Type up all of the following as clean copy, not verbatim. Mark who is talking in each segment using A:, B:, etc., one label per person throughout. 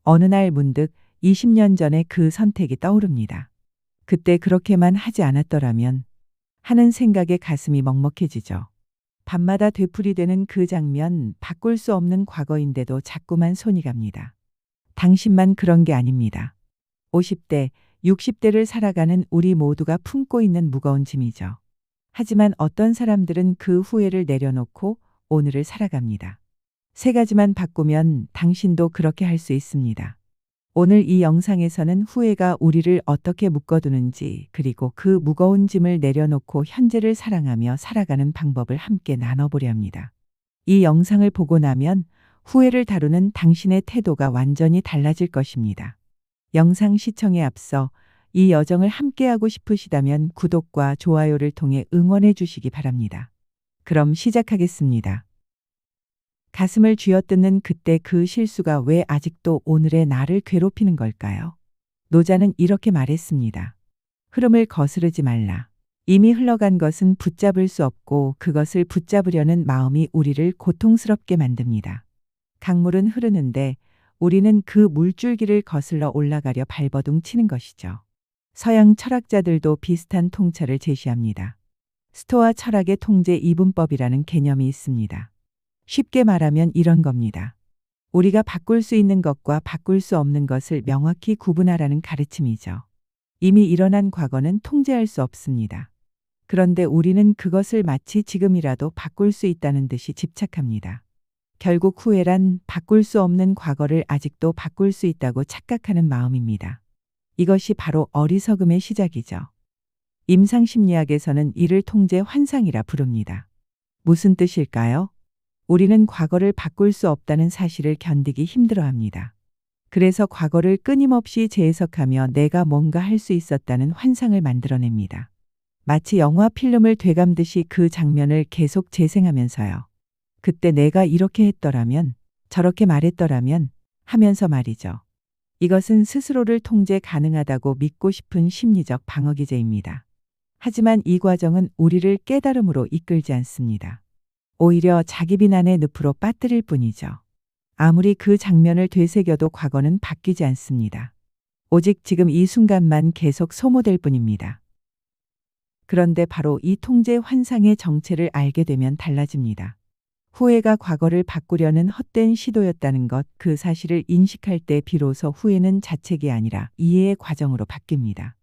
A: 어느 날 문득 20년 전의 그 선택이 떠오릅니다. 그때 그렇게만 하지 않았더라면 하는 생각에 가슴이 먹먹해지죠. 밤마다 되풀이되는 그 장면, 바꿀 수 없는 과거인데도 자꾸만 손이 갑니다. 당신만 그런 게 아닙니다. 50대, 60대를 살아가는 우리 모두가 품고 있는 무거운 짐이죠. 하지만 어떤 사람들은 그 후회를 내려놓고 오늘을 살아갑니다. 세 가지만 바꾸면 당신도 그렇게 할 수 있습니다. 오늘 이 영상에서는 후회가 우리를 어떻게 묶어두는지, 그리고 그 무거운 짐을 내려놓고 현재를 사랑하며 살아가는 방법을 함께 나눠보려 합니다. 이 영상을 보고 나면 후회를 다루는 당신의 태도가 완전히 달라질 것입니다. 영상 시청에 앞서 이 여정을 함께하고 싶으시다면 구독과 좋아요를 통해 응원해 주시기 바랍니다. 그럼 시작하겠습니다. 가슴을 쥐어뜯는 그때 그 실수가 왜 아직도 오늘의 나를 괴롭히는 걸까요? 노자는 이렇게 말했습니다. 흐름을 거스르지 말라. 이미 흘러간 것은 붙잡을 수 없고 그것을 붙잡으려는 마음이 우리를 고통스럽게 만듭니다. 강물은 흐르는데 우리는 그 물줄기를 거슬러 올라가려 발버둥 치는 것이죠. 서양 철학자들도 비슷한 통찰을 제시합니다. 스토아 철학의 통제 이분법이라는 개념이 있습니다. 쉽게 말하면 이런 겁니다. 우리가 바꿀 수 있는 것과 바꿀 수 없는 것을 명확히 구분하라는 가르침이죠. 이미 일어난 과거는 통제할 수 없습니다. 그런데 우리는 그것을 마치 지금이라도 바꿀 수 있다는 듯이 집착합니다. 결국 후회란 바꿀 수 없는 과거를 아직도 바꿀 수 있다고 착각하는 마음입니다. 이것이 바로 어리석음의 시작이죠. 임상심리학에서는 이를 통제 환상이라 부릅니다. 무슨 뜻일까요? 우리는 과거를 바꿀 수 없다는 사실을 견디기 힘들어합니다. 그래서 과거를 끊임없이 재해석하며 내가 뭔가 할 수 있었다는 환상을 만들어냅니다. 마치 영화 필름을 되감듯이 그 장면을 계속 재생하면서요. 그때 내가 이렇게 했더라면, 저렇게 말했더라면 하면서 말이죠. 이것은 스스로를 통제 가능하다고 믿고 싶은 심리적 방어기제입니다. 하지만 이 과정은 우리를 깨달음으로 이끌지 않습니다. 오히려 자기 비난의 늪으로 빠뜨릴 뿐이죠. 아무리 그 장면을 되새겨도 과거는 바뀌지 않습니다. 오직 지금 이 순간만 계속 소모될 뿐입니다. 그런데 바로 이 통제 환상의 정체를 알게 되면 달라집니다. 후회가 과거를 바꾸려는 헛된 시도였다는 것, 그 사실을 인식할 때 비로소 후회는 자책이 아니라 이해의 과정으로 바뀝니다.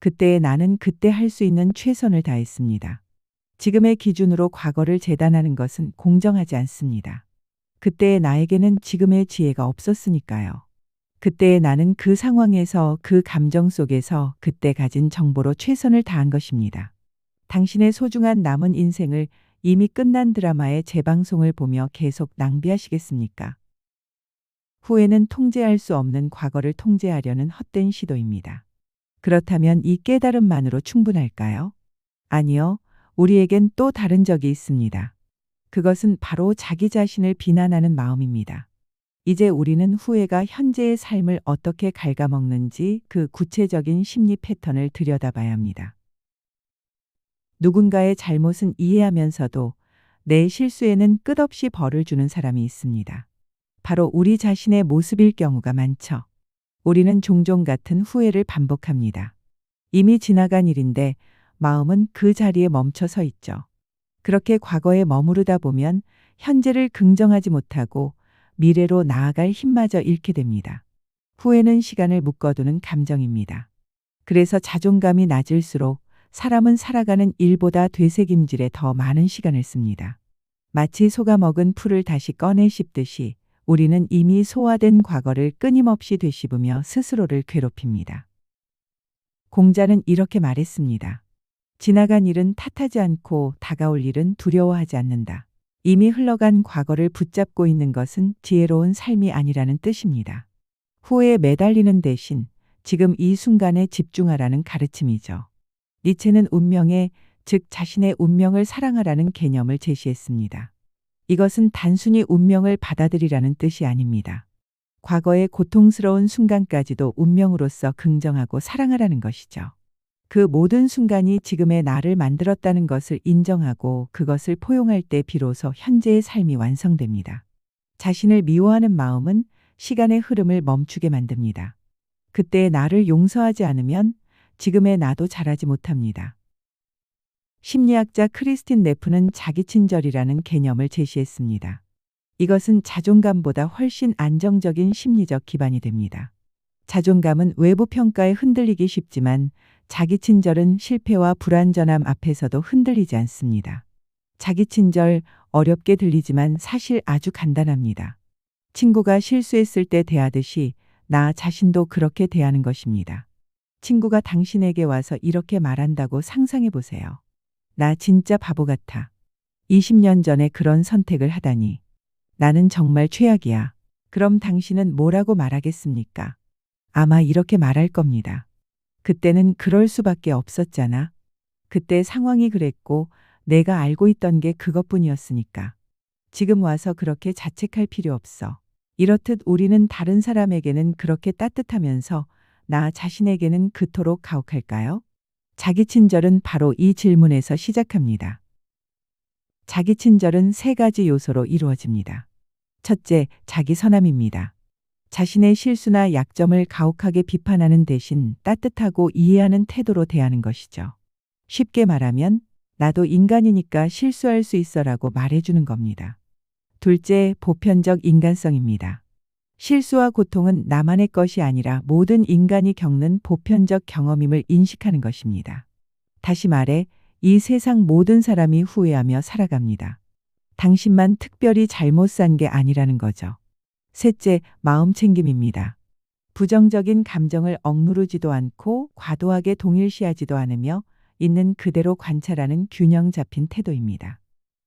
A: 그때의 나는 그때 할 수 있는 최선을 다했습니다. 지금의 기준으로 과거를 재단하는 것은 공정하지 않습니다. 그때의 나에게는 지금의 지혜가 없었으니까요. 그때의 나는 그 상황에서, 그 감정 속에서 그때 가진 정보로 최선을 다한 것입니다. 당신의 소중한 남은 인생을 이미 끝난 드라마의 재방송을 보며 계속 낭비하시겠습니까? 후회는 통제할 수 없는 과거를 통제하려는 헛된 시도입니다. 그렇다면 이 깨달음만으로 충분할까요? 아니요. 우리에겐 또 다른 적이 있습니다. 그것은 바로 자기 자신을 비난하는 마음입니다. 이제 우리는 후회가 현재의 삶을 어떻게 갉아먹는지 그 구체적인 심리 패턴을 들여다봐야 합니다. 누군가의 잘못은 이해하면서도 내 실수에는 끝없이 벌을 주는 사람이 있습니다. 바로 우리 자신의 모습일 경우가 많죠. 우리는 종종 같은 후회를 반복합니다. 이미 지나간 일인데 마음은 그 자리에 멈춰 서 있죠. 그렇게 과거에 머무르다 보면 현재를 긍정하지 못하고 미래로 나아갈 힘마저 잃게 됩니다. 후회는 시간을 묶어두는 감정입니다. 그래서 자존감이 낮을수록 사람은 살아가는 일보다 되새김질에 더 많은 시간을 씁니다. 마치 속아먹은 풀을 다시 꺼내 씹듯이 우리는 이미 소화된 과거를 끊임없이 되씹으며 스스로를 괴롭힙니다. 공자는 이렇게 말했습니다. 지나간 일은 탓하지 않고 다가올 일은 두려워하지 않는다. 이미 흘러간 과거를 붙잡고 있는 것은 지혜로운 삶이 아니라는 뜻입니다. 후회에 매달리는 대신 지금 이 순간에 집중하라는 가르침이죠. 니체는 운명의, 즉 자신의 운명을 사랑하라는 개념을 제시했습니다. 이것은 단순히 운명을 받아들이라는 뜻이 아닙니다. 과거의 고통스러운 순간까지도 운명으로서 긍정하고 사랑하라는 것이죠. 그 모든 순간이 지금의 나를 만들었다는 것을 인정하고 그것을 포용할 때 비로소 현재의 삶이 완성됩니다. 자신을 미워하는 마음은 시간의 흐름을 멈추게 만듭니다. 그때의 나를 용서하지 않으면 지금의 나도 자라지 못합니다. 심리학자 크리스틴 네프는 자기친절이라는 개념을 제시했습니다. 이것은 자존감보다 훨씬 안정적인 심리적 기반이 됩니다. 자존감은 외부 평가에 흔들리기 쉽지만 자기친절은 실패와 불완전함 앞에서도 흔들리지 않습니다. 자기친절, 어렵게 들리지만 사실 아주 간단합니다. 친구가 실수했을 때 대하듯이 나 자신도 그렇게 대하는 것입니다. 친구가 당신에게 와서 이렇게 말한다고 상상해 보세요. 나 진짜 바보 같아. 20년 전에 그런 선택을 하다니. 나는 정말 최악이야. 그럼 당신은 뭐라고 말하겠습니까? 아마 이렇게 말할 겁니다. 그때는 그럴 수밖에 없었잖아. 그때 상황이 그랬고 내가 알고 있던 게 그것뿐이었으니까. 지금 와서 그렇게 자책할 필요 없어. 이렇듯 우리는 다른 사람에게는 그렇게 따뜻하면서 나 자신에게는 그토록 가혹할까요? 자기 친절은 바로 이 질문에서 시작합니다. 자기 친절은 세 가지 요소로 이루어집니다. 첫째, 자기 선함입니다. 자신의 실수나 약점을 가혹하게 비판하는 대신 따뜻하고 이해하는 태도로 대하는 것이죠. 쉽게 말하면 나도 인간이니까 실수할 수 있어라고 말해주는 겁니다. 둘째, 보편적 인간성입니다. 실수와 고통은 나만의 것이 아니라 모든 인간이 겪는 보편적 경험임을 인식하는 것입니다. 다시 말해, 이 세상 모든 사람이 후회하며 살아갑니다. 당신만 특별히 잘못 산 게 아니라는 거죠. 셋째, 마음 챙김입니다. 부정적인 감정을 억누르지도 않고 과도하게 동일시하지도 않으며 있는 그대로 관찰하는 균형 잡힌 태도입니다.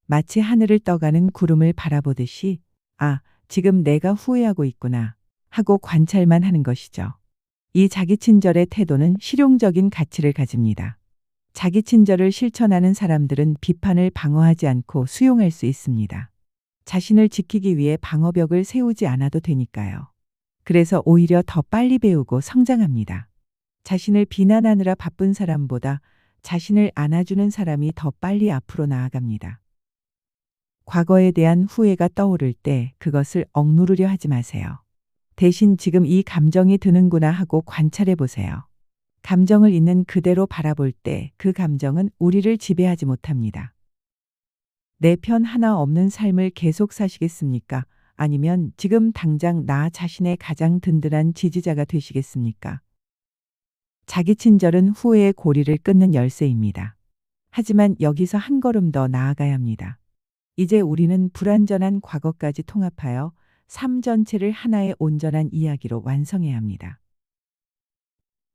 A: 마치 하늘을 떠가는 구름을 바라보듯이 아, 지금 내가 후회하고 있구나 하고 관찰만 하는 것이죠. 이 자기 친절의 태도는 실용적인 가치를 가집니다. 자기 친절을 실천하는 사람들은 비판을 방어하지 않고 수용할 수 있습니다. 자신을 지키기 위해 방어벽을 세우지 않아도 되니까요. 그래서 오히려 더 빨리 배우고 성장합니다. 자신을 비난하느라 바쁜 사람보다 자신을 안아주는 사람이 더 빨리 앞으로 나아갑니다. 과거에 대한 후회가 떠오를 때 그것을 억누르려 하지 마세요. 대신 지금 이 감정이 드는구나 하고 관찰해 보세요. 감정을 있는 그대로 바라볼 때 그 감정은 우리를 지배하지 못합니다. 내 편 하나 없는 삶을 계속 사시겠습니까? 아니면 지금 당장 나 자신의 가장 든든한 지지자가 되시겠습니까? 자기 친절은 후회의 고리를 끊는 열쇠입니다. 하지만 여기서 한 걸음 더 나아가야 합니다. 이제 우리는 불완전한 과거까지 통합하여 삶 전체를 하나의 온전한 이야기로 완성해야 합니다.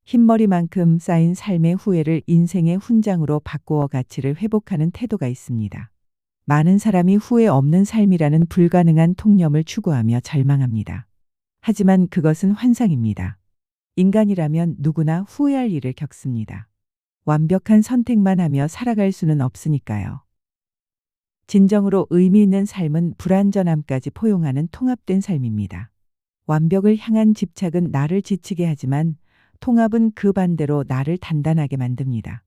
A: 흰머리만큼 쌓인 삶의 후회를 인생의 훈장으로 바꾸어 가치를 회복하는 태도가 있습니다. 많은 사람이 후회 없는 삶이라는 불가능한 통념을 추구하며 절망합니다. 하지만 그것은 환상입니다. 인간이라면 누구나 후회할 일을 겪습니다. 완벽한 선택만 하며 살아갈 수는 없으니까요. 진정으로 의미 있는 삶은 불완전함까지 포용하는 통합된 삶입니다. 완벽을 향한 집착은 나를 지치게 하지만 통합은 그 반대로 나를 단단하게 만듭니다.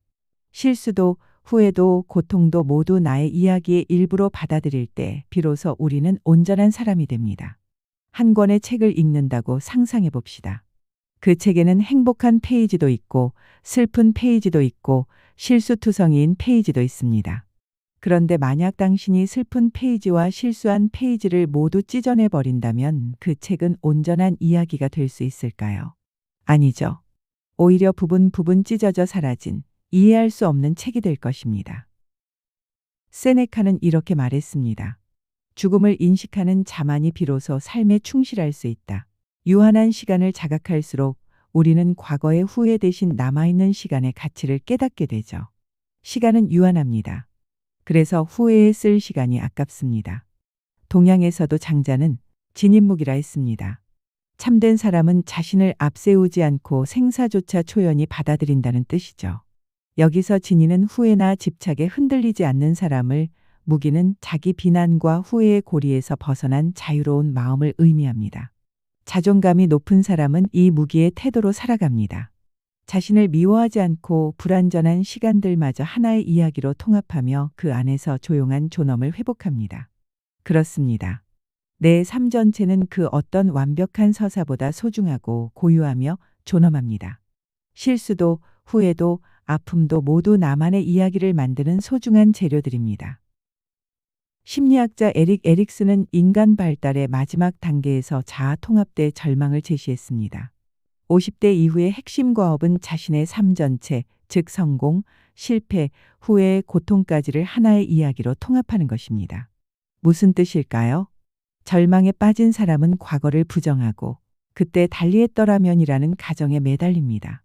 A: 실수도 후회도 고통도 모두 나의 이야기의 일부로 받아들일 때 비로소 우리는 온전한 사람이 됩니다. 한 권의 책을 읽는다고 상상해 봅시다. 그 책에는 행복한 페이지도 있고 슬픈 페이지도 있고 실수투성이인 페이지도 있습니다. 그런데 만약 당신이 슬픈 페이지와 실수한 페이지를 모두 찢어내 버린다면 그 책은 온전한 이야기가 될 수 있을까요? 아니죠. 오히려 부분 찢어져 사라진 이해할 수 없는 책이 될 것입니다. 세네카는 이렇게 말했습니다. 죽음을 인식하는 자만이 비로소 삶에 충실할 수 있다. 유한한 시간을 자각할수록 우리는 과거의 후회 대신 남아있는 시간의 가치를 깨닫게 되죠. 시간은 유한합니다. 그래서 후회에 쓸 시간이 아깝습니다. 동양에서도 장자는 진인묵이라 했습니다. 참된 사람은 자신을 앞세우지 않고 생사조차 초연히 받아들인다는 뜻이죠. 여기서 진인은 후회나 집착에 흔들리지 않는 사람을, 무기는 자기 비난과 후회의 고리에서 벗어난 자유로운 마음을 의미합니다. 자존감이 높은 사람은 이 무기의 태도로 살아갑니다. 자신을 미워하지 않고 불완전한 시간들마저 하나의 이야기로 통합하며 그 안에서 조용한 존엄을 회복합니다. 그렇습니다. 내 삶 전체는 그 어떤 완벽한 서사보다 소중하고 고유하며 존엄합니다. 실수도 후회도 아픔도 모두 나만의 이야기를 만드는 소중한 재료들입니다. 심리학자 에릭 에릭슨은 인간 발달의 마지막 단계에서 자아 통합대 절망을 제시했습니다. 50대 이후의 핵심 과업은 자신의 삶 전체, 즉 성공, 실패, 후회의 고통까지를 하나의 이야기로 통합하는 것입니다. 무슨 뜻일까요? 절망에 빠진 사람은 과거를 부정하고 그때 달리했더라면이라는 가정에 매달립니다.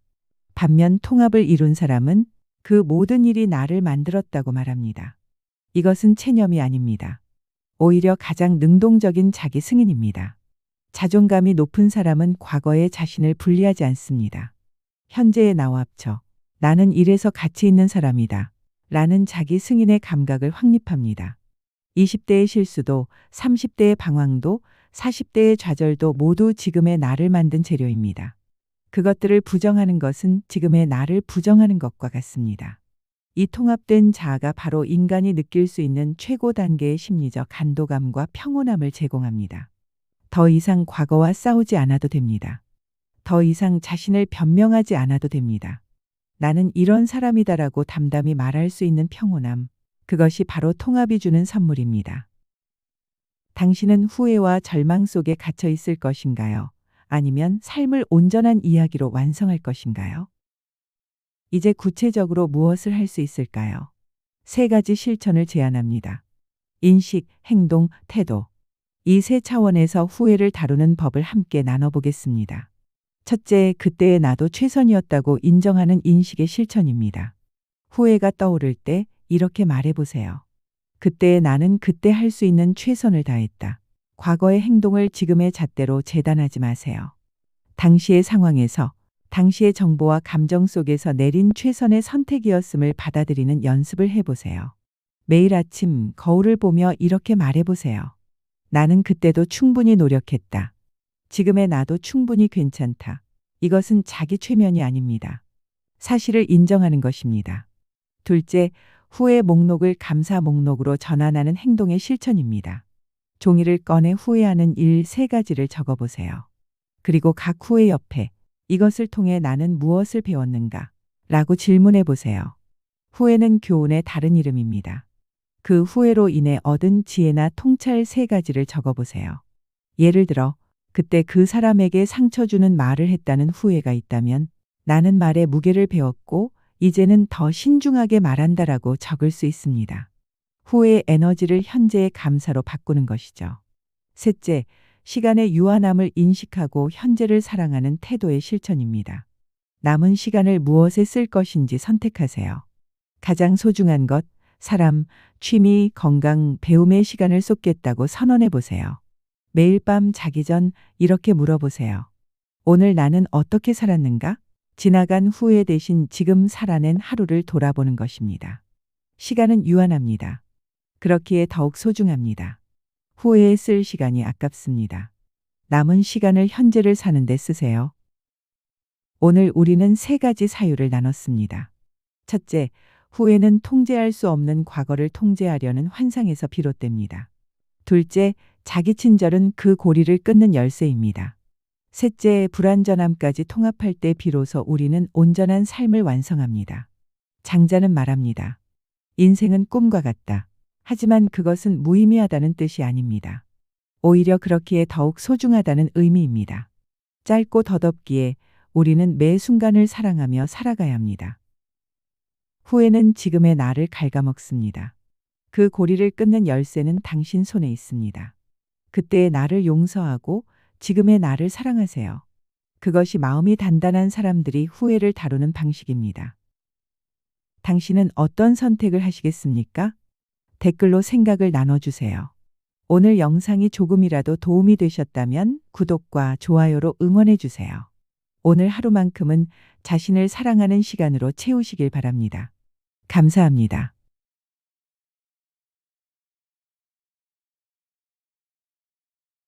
A: 반면 통합을 이룬 사람은 그 모든 일이 나를 만들었다고 말합니다. 이것은 체념이 아닙니다. 오히려 가장 능동적인 자기 승인입니다. 자존감이 높은 사람은 과거의 자신을 분리하지 않습니다. 현재의 나와 합쳐 나는 이래서 가치 있는 사람이다 라는 자기 승인의 감각을 확립합니다. 20대의 실수도 30대의 방황도 40대의 좌절도 모두 지금의 나를 만든 재료입니다. 그것들을 부정하는 것은 지금의 나를 부정하는 것과 같습니다. 이 통합된 자아가 바로 인간이 느낄 수 있는 최고 단계의 심리적 안도감과 평온함을 제공합니다. 더 이상 과거와 싸우지 않아도 됩니다. 더 이상 자신을 변명하지 않아도 됩니다. 나는 이런 사람이다라고 담담히 말할 수 있는 평온함, 그것이 바로 통합이 주는 선물입니다. 당신은 후회와 절망 속에 갇혀 있을 것인가요? 아니면 삶을 온전한 이야기로 완성할 것인가요? 이제 구체적으로 무엇을 할 수 있을까요? 3가지 실천을 제안합니다. 인식, 행동, 태도. 이 3차원에서 후회를 다루는 법을 함께 나눠보겠습니다. 첫째, 그때의 나도 최선이었다고 인정하는 인식의 실천입니다. 후회가 떠오를 때 이렇게 말해보세요. 그때의 나는 그때 할 수 있는 최선을 다했다. 과거의 행동을 지금의 잣대로 재단하지 마세요. 당시의 상황에서, 당시의 정보와 감정 속에서 내린 최선의 선택이었음을 받아들이는 연습을 해보세요. 매일 아침 거울을 보며 이렇게 말해보세요. 나는 그때도 충분히 노력했다. 지금의 나도 충분히 괜찮다. 이것은 자기 최면이 아닙니다. 사실을 인정하는 것입니다. 둘째, 후회 목록을 감사 목록으로 전환하는 행동의 실천입니다. 종이를 꺼내 후회하는 일 3가지를 적어보세요. 그리고 각 후회 옆에 이것을 통해 나는 무엇을 배웠는가? 라고 질문해 보세요. 후회는 교훈의 다른 이름입니다. 그 후회로 인해 얻은 지혜나 통찰 3가지를 적어보세요. 예를 들어, 그때 그 사람에게 상처 주는 말을 했다는 후회가 있다면 나는 말의 무게를 배웠고 이제는 더 신중하게 말한다라고 적을 수 있습니다. 후회의 에너지를 현재의 감사로 바꾸는 것이죠. 셋째, 시간의 유한함을 인식하고 현재를 사랑하는 태도의 실천입니다. 남은 시간을 무엇에 쓸 것인지 선택하세요. 가장 소중한 것, 사람, 취미, 건강, 배움의 시간을 쏟겠다고 선언해 보세요. 매일 밤 자기 전 이렇게 물어보세요. 오늘 나는 어떻게 살았는가? 지나간 후회 대신 지금 살아낸 하루를 돌아보는 것입니다. 시간은 유한합니다. 그렇기에 더욱 소중합니다. 후회에 쓸 시간이 아깝습니다. 남은 시간을 현재를 사는 데 쓰세요. 오늘 우리는 3가지 사유를 나눴습니다. 첫째, 후회는 통제할 수 없는 과거를 통제하려는 환상에서 비롯됩니다. 둘째, 자기 친절은 그 고리를 끊는 열쇠입니다. 셋째, 불완전함까지 통합할 때 비로소 우리는 온전한 삶을 완성합니다. 장자는 말합니다. 인생은 꿈과 같다. 하지만 그것은 무의미하다는 뜻이 아닙니다. 오히려 그렇기에 더욱 소중하다는 의미입니다. 짧고 덧없기에 우리는 매 순간을 사랑하며 살아가야 합니다. 후회는 지금의 나를 갉아먹습니다. 그 고리를 끊는 열쇠는 당신 손에 있습니다. 그때의 나를 용서하고 지금의 나를 사랑하세요. 그것이 마음이 단단한 사람들이 후회를 다루는 방식입니다. 당신은 어떤 선택을 하시겠습니까? 댓글로 생각을 나눠주세요. 오늘 영상이 조금이라도 도움이 되셨다면 구독과 좋아요로 응원해주세요. 오늘 하루만큼은 자신을 사랑하는 시간으로 채우시길 바랍니다. 감사합니다.